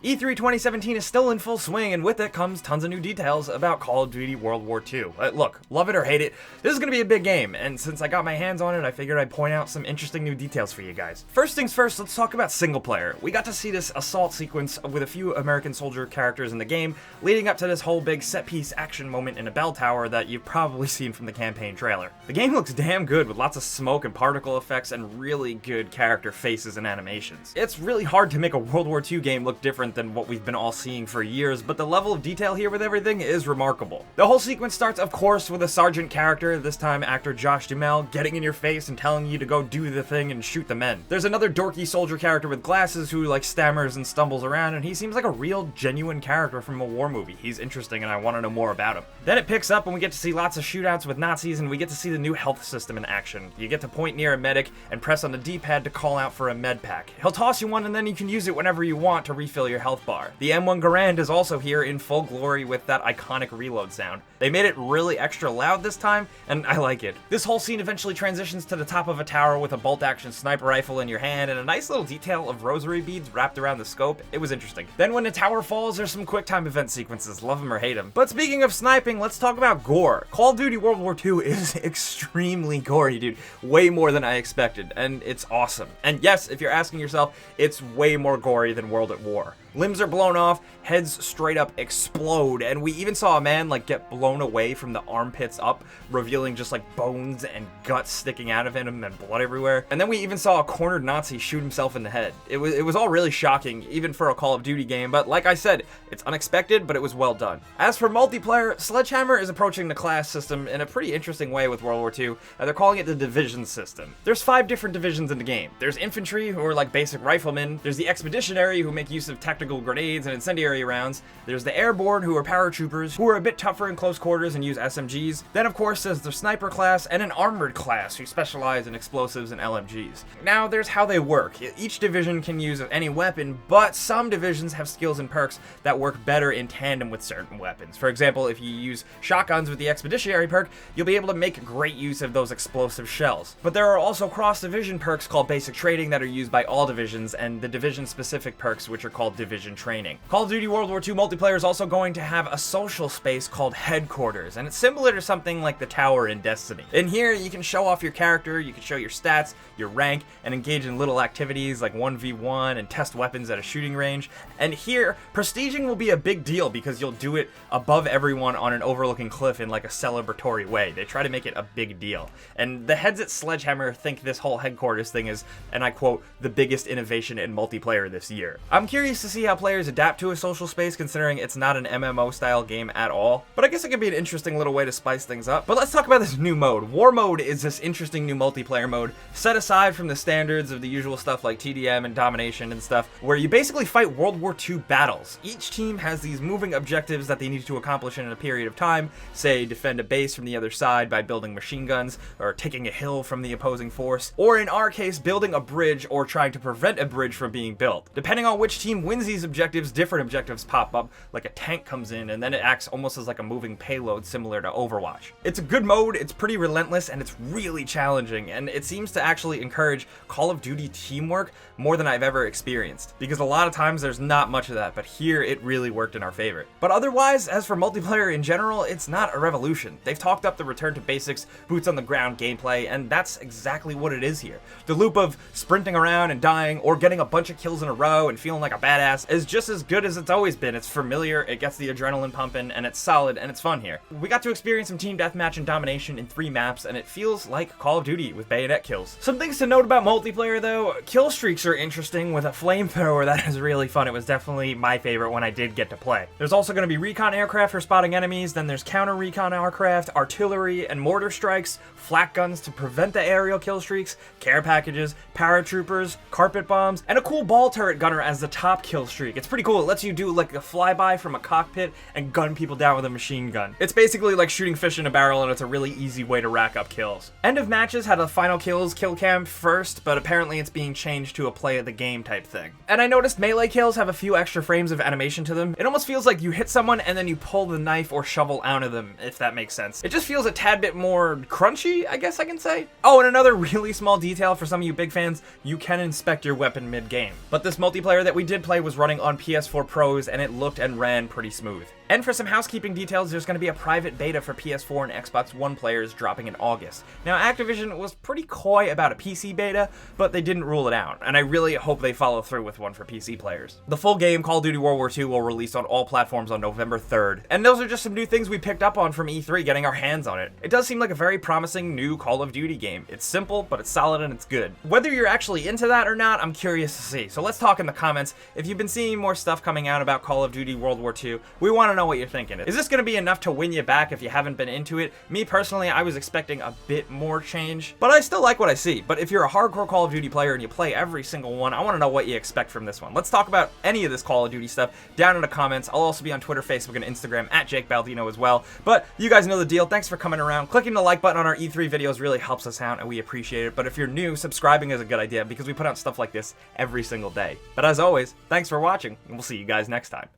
E3 2017 is still in full swing, and with it comes tons of new details about Call of Duty World War II. Look, love it or hate it, this is going to be a big game, and since I got my hands on it, I figured I'd point out some interesting new details for you guys. First things first, let's talk about single player. We got to see this assault sequence with a few American soldier characters in the game, leading up to this whole big set-piece action moment in a bell tower that you've probably seen from the campaign trailer. The game looks damn good with lots of smoke and particle effects and really good character faces and animations. It's really hard to make a World War II game look different than what we've been all seeing for years, but the level of detail here with everything is remarkable. The whole sequence starts, of course, with a sergeant character, this time actor Josh Duhamel, getting in your face and telling you to go do the thing and shoot the men. There's another dorky soldier character with glasses who stammers and stumbles around, and he seems like a real, genuine character from a war movie. He's interesting and I want to know more about him. Then it picks up and we get to see lots of shootouts with Nazis, and we get to see the new health system in action. You get to point near a medic and press on the D-pad to call out for a med pack. He'll toss you one and then you can use it whenever you want to refill your health bar. The M1 Garand is also here in full glory with that iconic reload sound. They made it really extra loud this time, and I like it. This whole scene eventually transitions to the top of a tower with a bolt-action sniper rifle in your hand and a nice little detail of rosary beads wrapped around the scope. It was interesting. Then when the tower falls, there's some QuickTime event sequences, love them or hate them. But speaking of sniping, let's talk about gore. Call of Duty World War II is extremely gory, dude. Way more than I expected, and it's awesome. And yes, if you're asking yourself, it's way more gory than World at War. Limbs are blown off, heads straight up explode, and we even saw a man get blown away from the armpits up, revealing just bones and guts sticking out of him and blood everywhere. And then we even saw a cornered Nazi shoot himself in the head. It was all really shocking, even for a Call of Duty game, but like I said, it's unexpected, but it was well done. As for multiplayer, Sledgehammer is approaching the class system in a pretty interesting way with World War II, and they're calling it the division system. There's 5 different divisions in the game. There's infantry, who are basic riflemen. There's the expeditionary, who make use of tactical grenades and incendiary rounds. There's the airborne, who are paratroopers, who are a bit tougher in close quarters and use SMGs. Then of course there's the sniper class and an armored class who specialize in explosives and LMGs. Now there's how they work. Each division can use any weapon, but some divisions have skills and perks that work better in tandem with certain weapons. For example, if you use shotguns with the expeditionary perk, you'll be able to make great use of those explosive shells. But there are also cross-division perks called basic trading that are used by all divisions, and the division-specific perks which are called division training. Call of Duty World War II multiplayer is also going to have a social space called Headquarters, and it's similar to something like the Tower in Destiny. In here, you can show off your character, you can show your stats, your rank, and engage in little activities like 1v1 and test weapons at a shooting range. And here, prestiging will be a big deal because you'll do it above everyone on an overlooking cliff in a celebratory way. They try to make it a big deal. And the heads at Sledgehammer think this whole Headquarters thing is, and I quote, the biggest innovation in multiplayer this year. I'm curious to see how players adapt to a social space, considering it's not an MMO style game at all, but I guess it could be an interesting little way to spice things up. But let's talk about this new mode. War Mode is this interesting new multiplayer mode set aside from the standards of the usual stuff like TDM and domination and stuff, where you basically fight World War II battles. Each team has these moving objectives that they need to accomplish in a period of time, say defend a base from the other side by building machine guns, or taking a hill from the opposing force, or in our case, building a bridge or trying to prevent a bridge from being built. Depending on which team wins these objectives, different objectives pop up, like a tank comes in and then it acts almost as a moving payload similar to Overwatch. It's a good mode, it's pretty relentless, and it's really challenging, and it seems to actually encourage Call of Duty teamwork more than I've ever experienced, because a lot of times there's not much of that, but here it really worked in our favor. But otherwise, as for multiplayer in general, it's not a revolution. They've talked up the return to basics, boots on the ground gameplay, and that's exactly what it is here. The loop of sprinting around and dying, or getting a bunch of kills in a row and feeling like a badass, is just as good as it's always been. It's familiar, it gets the adrenaline pumping, and it's solid, and it's fun here. We got to experience some team deathmatch and domination in 3 maps, and it feels like Call of Duty with bayonet kills. Some things to note about multiplayer though, kill streaks are interesting with a flamethrower. That is really fun. It was definitely my favorite when I did get to play. There's also going to be recon aircraft for spotting enemies, then there's counter recon aircraft, artillery, and mortar strikes, flak guns to prevent the aerial kill streaks, care packages, paratroopers, carpet bombs, and a cool ball turret gunner as the top kill streak. It's pretty cool. It lets you do a flyby from a cockpit and gun people down with a machine gun. It's basically like shooting fish in a barrel, and it's a really easy way to rack up kills. End of matches had a final kills kill cam first, but apparently it's being changed to a play of the game type thing. And I noticed melee kills have a few extra frames of animation to them. It almost feels like you hit someone and then you pull the knife or shovel out of them, if that makes sense. It just feels a tad bit more crunchy, I guess I can say. Oh, and another really small detail for some of you big fans, you can inspect your weapon mid-game. But this multiplayer that we did play was was running on PS4 Pros, and it looked and ran pretty smooth. And for some housekeeping details, there's going to be a private beta for PS4 and Xbox One players dropping in August. Now, Activision was pretty coy about a PC beta, but they didn't rule it out, and I really hope they follow through with one for PC players. The full game, Call of Duty World War II, will release on all platforms on November 3rd, and those are just some new things we picked up on from E3 getting our hands on it. It does seem like a very promising new Call of Duty game. It's simple, but it's solid and it's good. Whether you're actually into that or not, I'm curious to see, so let's talk in the comments. If you've been seeing more stuff coming out about Call of Duty World War II, we want to know what you're thinking. Is this going to be enough to win you back if you haven't been into it? Me personally, I was expecting a bit more change, but I still like what I see. But if you're a hardcore Call of Duty player and you play every single one, I want to know what you expect from this one. Let's talk about any of this Call of Duty stuff down in the comments. I'll also be on Twitter, Facebook, and Instagram at Jake Baldino as well. But you guys know the deal. Thanks for coming around. Clicking the like button on our E3 videos really helps us out, and we appreciate it. But if you're new, subscribing is a good idea because we put out stuff like this every single day. But as always, thanks for watching, and we'll see you guys next time.